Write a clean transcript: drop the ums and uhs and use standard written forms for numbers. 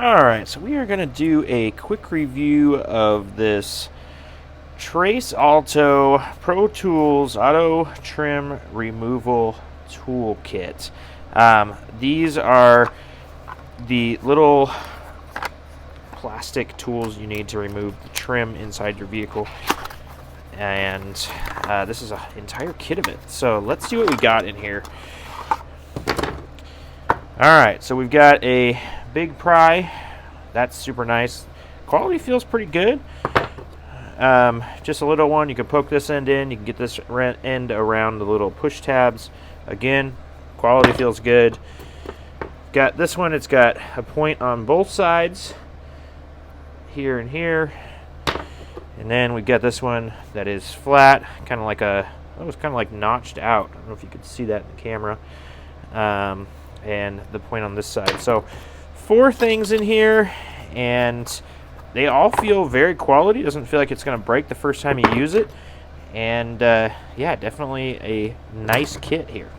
Alright, so we are going to do a quick review of this Tresalto Pro Tools Auto Trim Removal Toolkit. These are the little plastic tools you need to remove the trim inside your vehicle. And this is an entire kit of it. So let's see what we got in here. Alright, so we've got a big pry. That's super nice. Quality feels pretty good. Just a little one. You can poke this end in. You can get this end around the little push tabs. Again, quality feels good. Got this one. It's got a point on both sides, here and here. And then we got this one that is flat, kind of like it's kind of like notched out. I don't know if you could see that in the camera. And the point on this side. So 4 things in here, and they all feel very quality. Doesn't feel like it's going to break the first time you use it. And yeah, definitely a nice kit here.